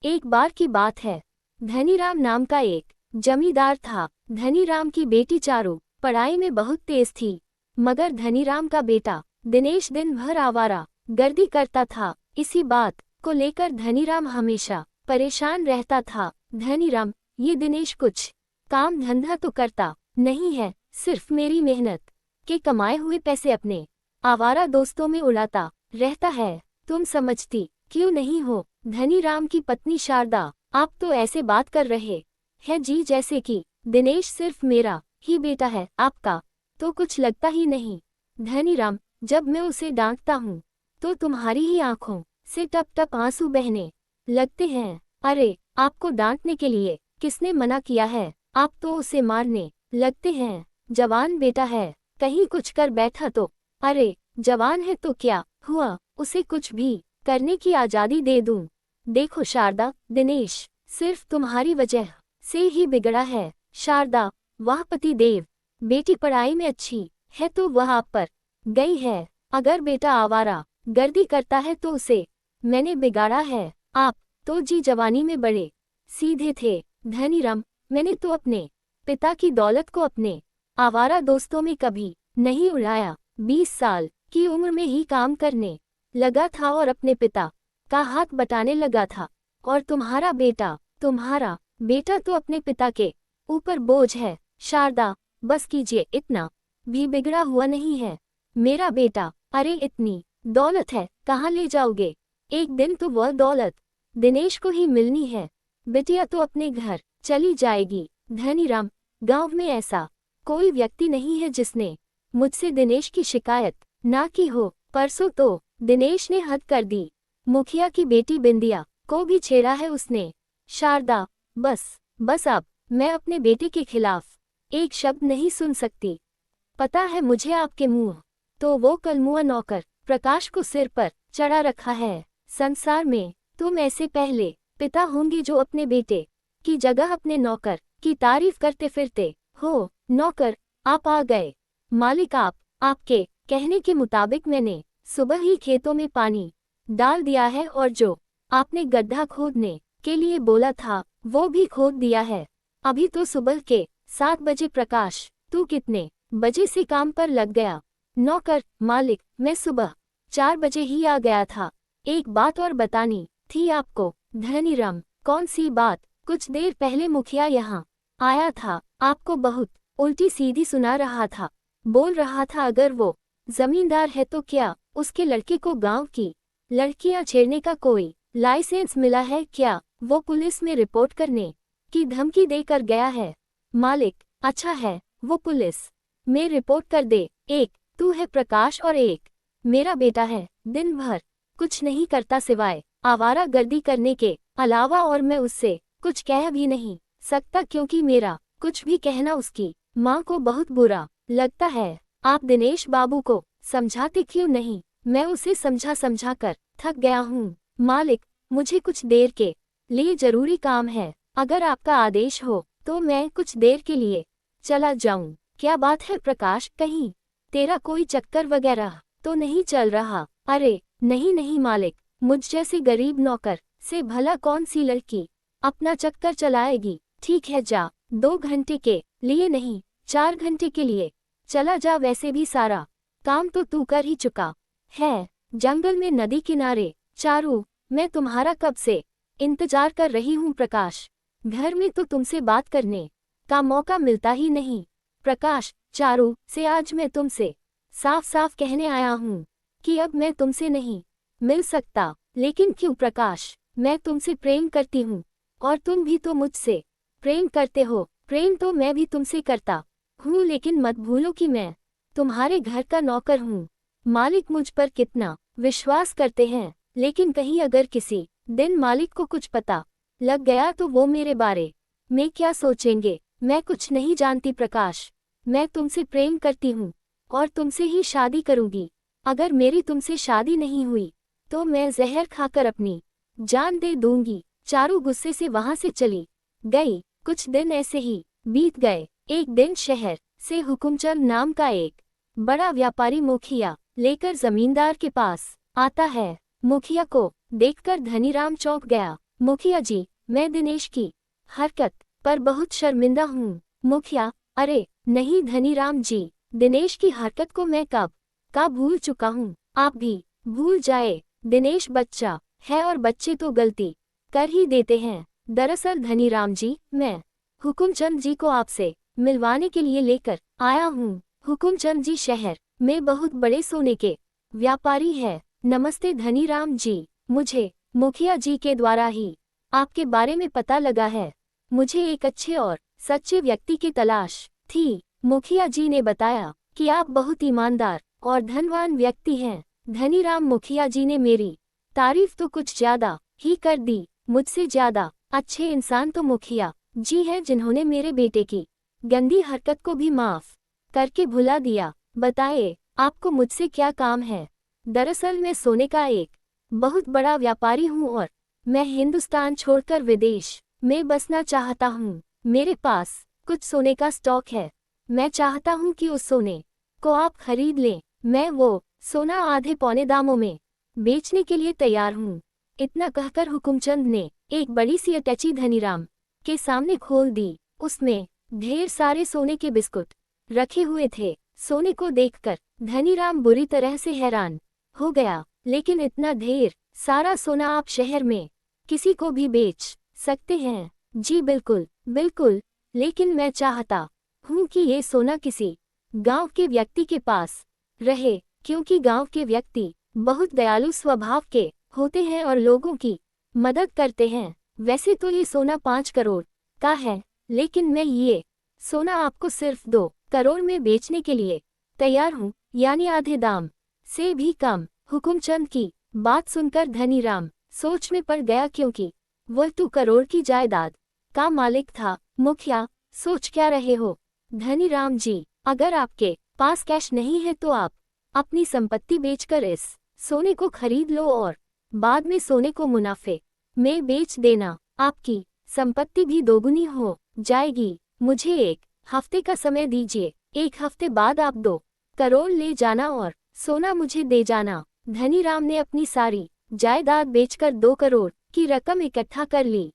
एक बार की बात है, धनीराम नाम का एक जमींदार था। धनीराम की बेटी चारू पढ़ाई में बहुत तेज थी, मगर धनीराम का बेटा दिनेश दिन भर आवारा गर्दी करता था। इसी बात को लेकर धनीराम हमेशा परेशान रहता था। धनीराम, ये दिनेश कुछ काम धंधा तो करता नहीं है, सिर्फ मेरी मेहनत के कमाए हुए पैसे अपने आवारा दोस्तों में उड़ाता रहता है। तुम समझती क्यों नहीं हो? धनीराम की पत्नी शारदा, आप तो ऐसे बात कर रहे हैं जी जैसे कि दिनेश सिर्फ मेरा ही बेटा है, आपका तो कुछ लगता ही नहीं। धनीराम, जब मैं उसे डांटता हूँ तो तुम्हारी ही आंखों से टप टप आंसू बहने लगते हैं। अरे, आपको डांटने के लिए किसने मना किया है? आप तो उसे मारने लगते हैं। जवान बेटा है, कहीं कुछ कर बैठा तो। अरे, जवान है तो क्या हुआ, उसे कुछ भी करने की आज़ादी दे दूं। देखो शारदा, दिनेश सिर्फ तुम्हारी वजह से ही बिगड़ा है। शारदा, वह पति देव, बेटी पढ़ाई में अच्छी है तो वह आप पर गई है। अगर बेटा आवारा गर्दी करता है तो उसे मैंने बिगाड़ा है। आप तो जी जवानी में बड़े सीधे थे। धनीराम, मैंने तो अपने पिता की दौलत को अपने आवारा दोस्तों में कभी नहीं उड़ाया। 20 साल की उम्र में ही काम करने लगा था और अपने पिता का हाथ बटाने लगा था। और तुम्हारा बेटा तो अपने पिता के ऊपर बोझ है। शारदा, बस कीजिए, इतना भी बिगड़ा हुआ नहीं है मेरा बेटा। अरे, इतनी दौलत है, कहाँ ले जाओगे? एक दिन तो वह दौलत दिनेश को ही मिलनी है। बिटिया तो अपने घर चली जाएगी। धनीराम, गांव में ऐसा कोई व्यक्ति नहीं है जिसने मुझसे दिनेश की शिकायत ना की हो। परसों तो दिनेश ने हद कर दी, मुखिया की बेटी बिंदिया को भी छेड़ा है उसने। शारदा, बस अब मैं अपने बेटे के खिलाफ एक शब्द नहीं सुन सकती। पता है मुझे आपके मुंह तो वो कलमुआ नौकर प्रकाश को सिर पर चढ़ा रखा है। संसार में तुम ऐसे पहले पिता होंगे जो अपने बेटे की जगह अपने नौकर की तारीफ करते फिरते हो। नौकर, आप आ गए। मालिक, आपके कहने के मुताबिक मैंने सुबह ही खेतों में पानी डाल दिया है और जो आपने गड्ढा खोदने के लिए बोला था वो भी खोद दिया है। अभी तो सुबह के 7 बजे। प्रकाश, तू कितने बजे से काम पर लग गया? नौकर, मालिक, मैं सुबह 4 बजे ही आ गया था। एक बात और बतानी थी आपको। धनीराम, कौन सी बात? कुछ देर पहले मुखिया यहाँ आया था, आपको बहुत उल्टी सीधी सुना रहा था। बोल रहा था अगर वो जमींदार है तो क्या उसके लड़के को गांव की लड़कियां छेड़ने का कोई लाइसेंस मिला है क्या? वो पुलिस में रिपोर्ट करने की धमकी देकर गया है। मालिक, अच्छा है, वो पुलिस में रिपोर्ट कर दे। एक तू है प्रकाश और एक मेरा बेटा है। दिन भर कुछ नहीं करता सिवाय आवारा गर्दी करने के अलावा, और मैं उससे कुछ कह भी नहीं सकता क्योंकि मेरा कुछ भी कहना उसकी माँ को बहुत बुरा लगता है। आप दिनेश बाबू को समझाते क्यों नहीं? मैं उसे समझा कर थक गया हूँ। मालिक, मुझे कुछ देर के लिए जरूरी काम है, अगर आपका आदेश हो तो मैं कुछ देर के लिए चला जाऊं। क्या बात है प्रकाश, कहीं तेरा कोई चक्कर वगैरह तो नहीं चल रहा? अरे नहीं मालिक, मुझ जैसे गरीब नौकर से भला कौन सी लड़की अपना चक्कर चलाएगी। ठीक है, जा, 2 घंटे के लिए नहीं 4 घंटे के लिए चला जा। वैसे भी सारा काम तो तू कर ही चुका है। जंगल में नदी किनारे। चारू, मैं तुम्हारा कब से इंतजार कर रही हूँ प्रकाश। घर में तो तुमसे बात करने का मौका मिलता ही नहीं। प्रकाश, चारू से आज मैं तुमसे साफ साफ कहने आया हूँ कि अब मैं तुमसे नहीं मिल सकता। लेकिन क्यों प्रकाश? मैं तुमसे प्रेम करती हूँ और तुम भी तो मुझसे प्रेम करते हो। प्रेम तो मैं भी तुमसे करता हूँ, लेकिन मत भूलो कि मैं तुम्हारे घर का नौकर हूँ। मालिक मुझ पर कितना विश्वास करते हैं, लेकिन कहीं अगर किसी दिन मालिक को कुछ पता लग गया तो वो मेरे बारे में क्या सोचेंगे? मैं कुछ नहीं जानती प्रकाश, मैं तुमसे प्रेम करती हूँ और तुमसे ही शादी करूंगी। अगर मेरी तुमसे शादी नहीं हुई तो मैं जहर खाकर अपनी जान दे दूंगी। चारू गुस्से से वहां से चली गई। कुछ दिन ऐसे ही बीत गए। एक दिन शहर से हुकुमचंद नाम का एक बड़ा व्यापारी मुखिया लेकर जमींदार के पास आता है। मुखिया को देखकर धनीराम चौंक गया। मुखिया जी, मैं दिनेश की हरकत पर बहुत शर्मिंदा हूँ। मुखिया, अरे नहीं धनीराम जी, दिनेश की हरकत को मैं कब का भूल चुका हूँ, आप भी भूल जाए। दिनेश बच्चा है और बच्चे तो गलती कर ही देते हैं। दरअसल धनीराम जी, मैं हुकुमचंद जी को आपसे मिलवाने के लिए लेकर आया हूँ। हुकुमचंद जी शहर में बहुत बड़े सोने के व्यापारी है। नमस्ते धनीराम जी, मुझे मुखिया जी के द्वारा ही आपके बारे में पता लगा है। मुझे एक अच्छे और सच्चे व्यक्ति की तलाश थी। मुखिया जी ने बताया कि आप बहुत ईमानदार और धनवान व्यक्ति हैं। धनीराम, मुखिया जी ने मेरी तारीफ तो कुछ ज्यादा ही कर दी। मुझसे ज्यादा अच्छे इंसान तो मुखिया जी हैं, जिन्होंने मेरे बेटे की गंदी हरकत को भी माफ करके भुला दिया। बताइए, आपको मुझसे क्या काम है? दरअसल मैं सोने का एक बहुत बड़ा व्यापारी हूँ और मैं हिंदुस्तान छोड़कर विदेश में बसना चाहता हूँ। मेरे पास कुछ सोने का स्टॉक है। मैं चाहता हूँ कि उस सोने को आप खरीद लें। मैं वो सोना आधे पौने दामों में बेचने के लिए तैयार हूँ। इतना कहकर हुकुमचंद ने एक बड़ी सी अटैची धनीराम के सामने खोल दी। उसमें ढेर सारे सोने के बिस्कुट रखे हुए थे। सोने को देखकर धनीराम बुरी तरह से हैरान हो गया। लेकिन इतना ढेर सारा सोना आप शहर में किसी को भी बेच सकते हैं? जी बिल्कुल बिल्कुल, लेकिन मैं चाहता हूँ कि ये सोना किसी गांव के व्यक्ति के पास रहे, क्योंकि गांव के व्यक्ति बहुत दयालु स्वभाव के होते हैं और लोगों की मदद करते हैं। वैसे तो ये सोना 5 करोड़ का है, लेकिन मैं ये सोना आपको सिर्फ 2 करोड़ में बेचने के लिए तैयार हूँ, यानी आधे दाम से भी कम। हुकुमचंद की बात सुनकर धनीराम सोच में पड़ गया, क्योंकि वह 2 करोड़ की जायदाद का मालिक था। मुखिया, सोच क्या रहे हो? धनीराम जी, अगर आपके पास कैश नहीं है तो आप अपनी संपत्ति बेचकर इस सोने को खरीद लो और बाद में सोने को मुनाफे में बेच देना। आपकी संपत्ति भी दोगुनी हो जाएगी। मुझे 1 हफ्ते का समय दीजिए। 1 हफ्ते बाद आप 2 करोड़ ले जाना और सोना मुझे दे जाना। धनीराम ने अपनी सारी जायदाद बेचकर 2 करोड़ की रकम इकट्ठा कर ली।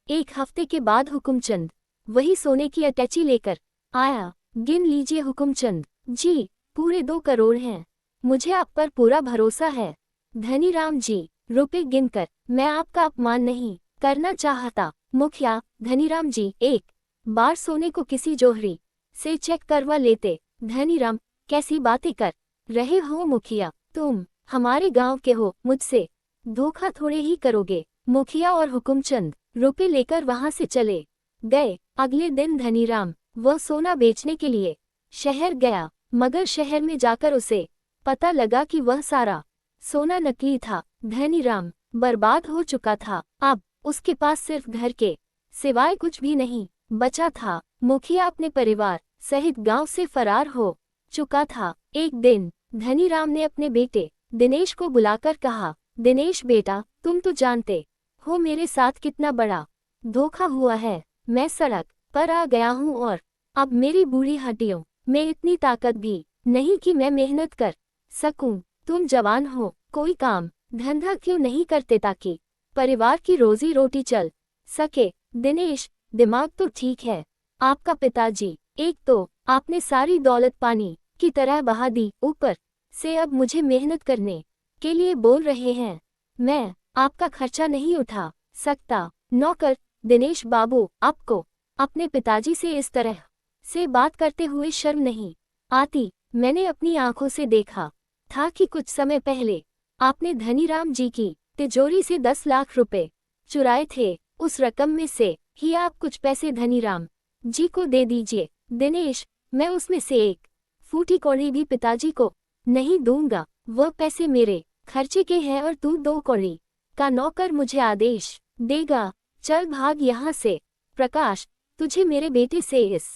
1 हफ्ते के बाद हुकुमचंद वही सोने की अटैची लेकर आया। गिन लीजिए हुकुमचंद जी, पूरे 2 करोड़ हैं। मुझे आप पर पूरा भरोसा है। धनीराम जी, रुपए गिनकर मैं आपका अपमान नहीं करना चाहता। मुखिया, धनीराम जी एक बार सोने को किसी जोहरी से चेक करवा लेते। धनीराम, कैसी बातें कर रहे हो मुखिया? तुम हमारे गांव के हो, मुझसे धोखा थोड़े ही करोगे। मुखिया और हुकुमचंद रुपए लेकर वहां से चले गए। अगले दिन धनीराम वह सोना बेचने के लिए शहर गया, मगर शहर में जाकर उसे पता लगा कि वह सारा सोना नकली था। धनीराम बर्बाद हो चुका था। अब उसके पास सिर्फ घर के सिवाय कुछ भी नहीं बचा था। मुखिया अपने परिवार सहित गांव से फरार हो चुका था। एक दिन धनीराम ने अपने बेटे दिनेश को बुलाकर कहा, दिनेश बेटा, तुम तो जानते हो मेरे साथ कितना बड़ा धोखा हुआ है। मैं सड़क पर आ गया हूँ और अब मेरी बूढ़ी हड्डियों में इतनी ताकत भी नहीं कि मैं मेहनत कर सकूं। तुम जवान हो, कोई काम धंधा क्यों नहीं करते ताकि परिवार की रोजी रोटी चल सके? दिनेश, दिमाग तो ठीक है आपका पिताजी, एक तो आपने सारी दौलत पानी की तरह बहा दी, ऊपर से अब मुझे मेहनत करने के लिए बोल रहे हैं। मैं आपका खर्चा नहीं उठा सकता। नौकर, दिनेश बाबू, आपको अपने पिताजी से इस तरह से बात करते हुए शर्म नहीं आती? मैंने अपनी आंखों से देखा था कि कुछ समय पहले आपने धनीराम जी की तिजोरी से 10 लाख रुपए चुराए थे। उस रकम में से ही आप कुछ पैसे धनीराम जी को दे दीजिए। दिनेश, मैं उसमें से 1 फूटी कौड़ी भी पिताजी को नहीं दूंगा। वह पैसे मेरे खर्चे के हैं और तू 2 कौड़ी का नौकर मुझे आदेश देगा। चल भाग यहाँ से। प्रकाश, तुझे मेरे बेटे से इस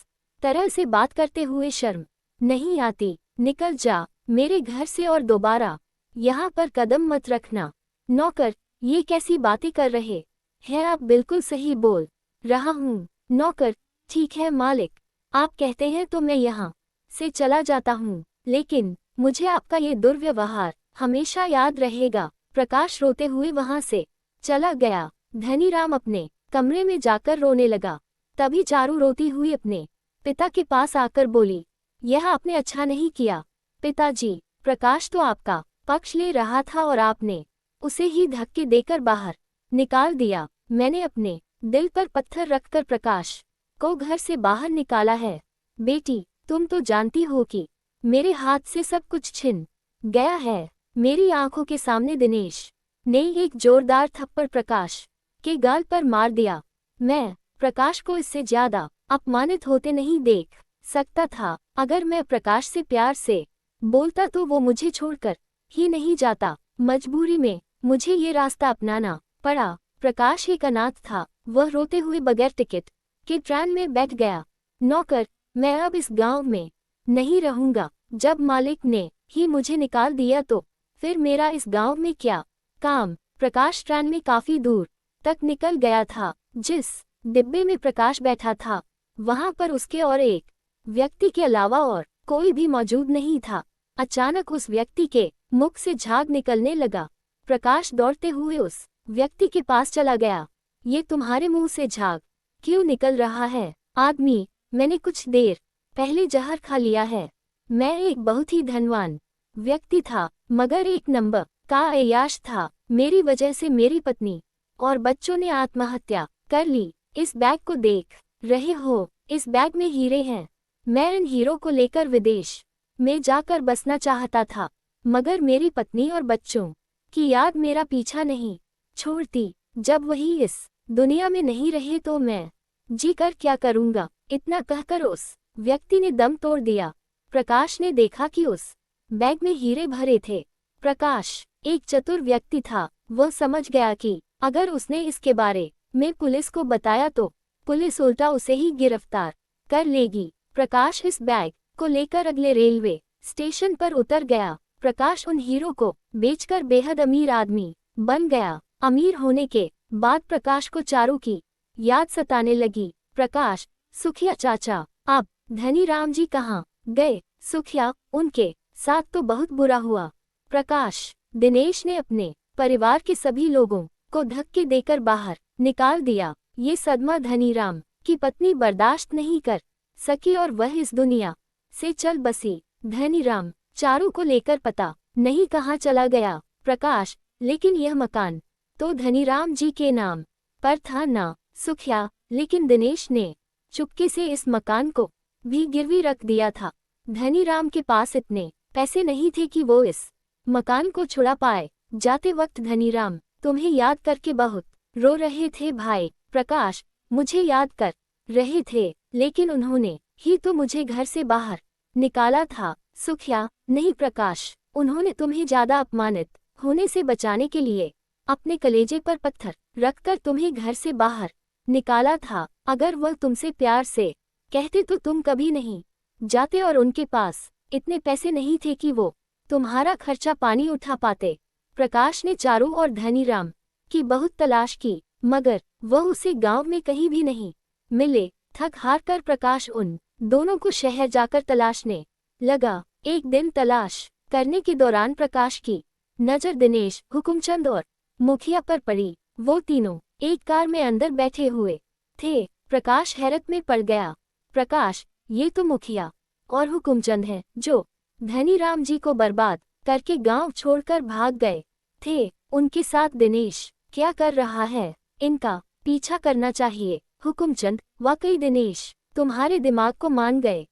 तरह से बात करते हुए शर्म नहीं आती? निकल जा मेरे घर से और दोबारा यहाँ पर कदम मत रखना। नौकर, ये कैसी बातें कर रहे हैं आप? बिल्कुल सही बोल रहा हूँ। नौकर, ठीक है मालिक, आप कहते हैं तो मैं यहाँ से चला जाता हूँ, लेकिन मुझे आपका ये दुर्व्यवहार हमेशा याद रहेगा। प्रकाश रोते हुए वहाँ से चला गया। धनीराम अपने कमरे में जाकर रोने लगा। तभी चारू रोती हुई अपने पिता के पास आकर बोली, यह आपने अच्छा नहीं किया पिताजी। प्रकाश तो आपका पक्ष ले रहा था और आपने उसे ही धक्के देकर बाहर निकाल दिया। मैंने अपने दिल पर पत्थर रखकर प्रकाश को घर से बाहर निकाला है। बेटी, तुम तो जानती हो कि मेरे हाथ से सब कुछ छिन गया है। मेरी आंखों के सामने दिनेश ने एक जोरदार थप्पड़ प्रकाश के गाल पर मार दिया। मैं प्रकाश को इससे ज्यादा अपमानित होते नहीं देख सकता था। अगर मैं प्रकाश से प्यार से बोलता तो वो मुझे छोड़कर ही नहीं जाता। मजबूरी में मुझे ये रास्ता अपनाना पड़ा। प्रकाश एक अनाथ था। वह रोते हुए बगैर टिकट के ट्रेन में बैठ गया। नौकर, मैं अब इस गांव में नहीं रहूंगा। जब मालिक ने ही मुझे निकाल दिया तो फिर मेरा इस गांव में क्या काम। प्रकाश ट्रेन में काफी दूर तक निकल गया था। जिस डिब्बे में प्रकाश बैठा था वहां पर उसके और एक व्यक्ति के अलावा और कोई भी मौजूद नहीं था। अचानक उस व्यक्ति के मुख से झाग निकलने लगा। प्रकाश दौड़ते हुए उस व्यक्ति के पास चला गया। ये तुम्हारे मुंह से झाग क्यों निकल रहा है? आदमी, मैंने कुछ देर पहले जहर खा लिया है। मैं एक बहुत ही धनवान व्यक्ति था, मगर एक नंबर का अय्याश था। मेरी वजह से मेरी पत्नी और बच्चों ने आत्महत्या कर ली। इस बैग को देख रहे हो, इस बैग में हीरे हैं। मैं इन हीरो को लेकर विदेश में जाकर बसना चाहता था, मगर मेरी पत्नी और बच्चों की याद मेरा पीछा नहीं छोड़ती। जब वही इस दुनिया में नहीं रहे तो मैं जी कर क्या करूंगा? इतना कहकर उस व्यक्ति ने दम तोड़ दिया। प्रकाश ने देखा कि उस बैग में हीरे भरे थे। प्रकाश एक चतुर व्यक्ति था। वह समझ गया कि अगर उसने इसके बारे में पुलिस को बताया तो पुलिस उल्टा उसे ही गिरफ्तार कर लेगी। प्रकाश इस बैग को लेकर अगले रेलवे स्टेशन पर उतर गया। प्रकाश उन हीरो को बेचकर बेहद अमीर आदमी बन गया। अमीर होने के बाद प्रकाश को चारू की याद सताने लगी। प्रकाश, सुखिया चाचा, अब धनीराम जी कहाँ गए? सुखिया, उनके साथ तो बहुत बुरा हुआ। प्रकाश, दिनेश ने अपने परिवार के सभी लोगों को धक्के देकर बाहर निकाल दिया। ये सदमा धनीराम की पत्नी बर्दाश्त नहीं कर सकी और वह इस दुनिया से चल बसी। धनीराम चारू को लेकर पता नहीं कहाँ चला गया। प्रकाश, लेकिन यह मकान तो धनीराम जी के नाम पर था ना? सुखिया, लेकिन दिनेश ने चुपके से इस मकान को भी गिरवी रख दिया था। धनीराम के पास इतने पैसे नहीं थे कि वो इस मकान को छुड़ा पाए। जाते वक्त धनीराम तुम्हें याद करके बहुत रो रहे थे भाई। प्रकाश, मुझे याद कर रहे थे, लेकिन उन्होंने ही तो मुझे घर से बाहर निकाला था। सुखिया, नहीं प्रकाश, उन्होंने तुम्हें ज्यादा अपमानित होने से बचाने के लिए अपने कलेजे पर पत्थर रखकर तुम्हें घर से बाहर निकाला था। अगर वह तुमसे प्यार से कहते तो तुम कभी नहीं जाते और उनके पास इतने पैसे नहीं थे कि वो तुम्हारा खर्चा पानी उठा पाते। प्रकाश ने चारू और धनीराम की बहुत तलाश की, मगर वह उसे गांव में कहीं भी नहीं मिले। थक हार कर प्रकाश उन दोनों को शहर जाकर तलाशने लगा। एक दिन तलाश करने के दौरान प्रकाश की नजर दिनेश, हुकुमचंद और मुखिया पर पड़ी। वो तीनों एक कार में अंदर बैठे हुए थे। प्रकाश हैरत में पड़ गया। प्रकाश, ये तो मुखिया और हुकुमचंद हैं जो धनीराम जी को बर्बाद करके गांव छोड़कर भाग गए थे। उनके साथ दिनेश क्या कर रहा है? इनका पीछा करना चाहिए। हुकुमचंद, वाकई दिनेश तुम्हारे दिमाग को मान गए।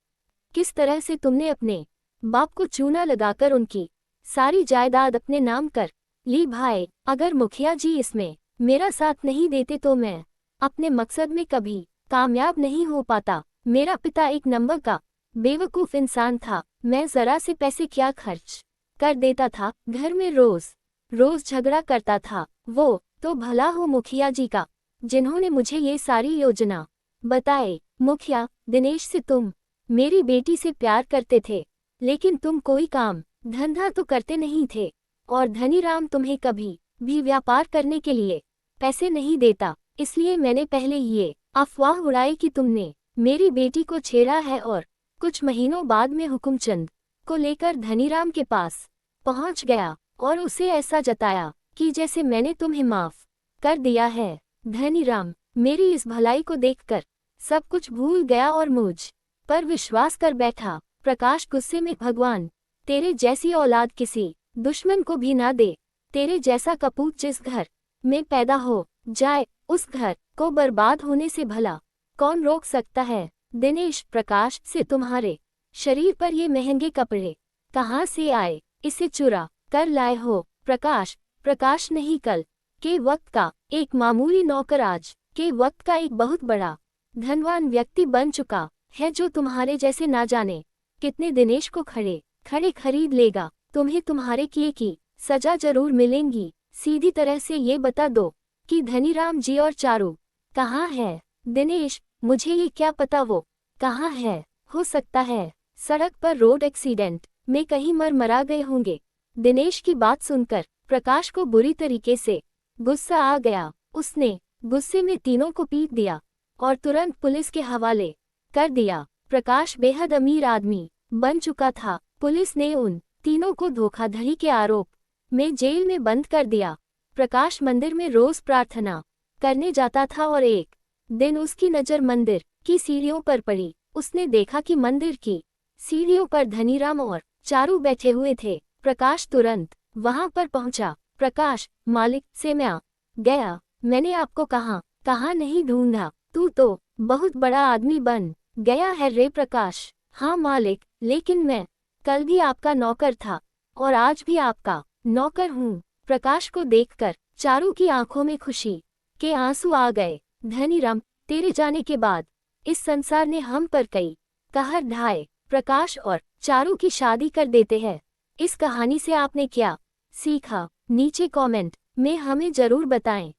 किस तरह से तुमने अपने बाप को चूना लगाकर उनकी सारी जायदाद अपने नाम कर ली भाई। अगर मुखिया जी इसमें मेरा साथ नहीं देते तो मैं अपने मकसद में कभी कामयाब नहीं हो पाता। मेरा पिता एक नंबर का बेवकूफ इंसान था। मैं जरा से पैसे क्या खर्च कर देता था। घर में रोज रोज झगड़ा करता था। वो तो भला हो मुखिया जी का जिन्होंने मुझे ये सारी योजना बताए। मुखिया, दिनेश से तुम मेरी बेटी से प्यार करते थे, लेकिन तुम कोई काम धंधा तो करते नहीं थे, और धनीराम तुम्हें कभी भी व्यापार करने के लिए पैसे नहीं देता। इसलिए मैंने पहले ये अफवाह उड़ाई कि तुमने मेरी बेटी को छेड़ा है, और कुछ महीनों बाद में हुकुमचंद को लेकर धनीराम के पास पहुंच गया और उसे ऐसा जताया कि जैसे मैंने तुम्हें माफ कर दिया है। धनीराम, मेरी इस भलाई को देखकर सब कुछ भूल गया और मुझ पर विश्वास कर बैठा। प्रकाश गुस्से में, भगवान तेरे जैसी औलाद किसी दुश्मन को भी ना दे। तेरे जैसा कपूत जिस घर में पैदा हो जाए, उस घर को बर्बाद होने से भला कौन रोक सकता है। दिनेश, प्रकाश से तुम्हारे शरीर पर ये महंगे कपड़े कहाँ से आए? इसे चुरा कर लाए हो? प्रकाश, प्रकाश नहीं, कल के वक्त का एक मामूली नौकर आज के वक्त का एक बहुत बड़ा धनवान व्यक्ति बन चुका है, जो तुम्हारे जैसे ना जाने कितने दिनेश को खड़े खड़े खरीद लेगा। तुम्हें तुम्हारे किए की सजा जरूर मिलेंगी। सीधी तरह से ये बता दो कि धनीराम जी और चारू कहाँ है? दिनेश, मुझे ये क्या पता वो कहाँ है। हो सकता है सड़क पर रोड एक्सीडेंट में कहीं मरा गए होंगे। दिनेश की बात सुनकर प्रकाश को बुरी तरीके से गुस्सा आ गया। उसने गुस्से में तीनों को पीट दिया और तुरंत पुलिस के हवाले कर दिया। प्रकाश बेहद अमीर आदमी बन चुका था। पुलिस ने उन तीनों को धोखाधड़ी के आरोप में जेल में बंद कर दिया। प्रकाश मंदिर में रोज प्रार्थना करने जाता था और एक दिन उसकी नज़र मंदिर की सीढ़ियों पर पड़ी। उसने देखा कि मंदिर की सीढ़ियों पर धनीराम और चारू बैठे हुए थे। प्रकाश तुरंत वहां पर पहुंचा। प्रकाश, मालिक से मैं गया, मैंने आपको कहाँ नहीं ढूंढा। तू तो बहुत बड़ा आदमी बन गया है रे प्रकाश। हाँ मालिक, लेकिन मैं कल भी आपका नौकर था और आज भी आपका नौकर हूँ। प्रकाश को देखकर चारू की आंखों में खुशी के आंसू आ गए। धनीराम, तेरे जाने के बाद इस संसार ने हम पर कई कहर ढाए। प्रकाश और चारू की शादी कर देते हैं। इस कहानी से आपने क्या सीखा? नीचे कमेंट में हमें जरूर बताएं।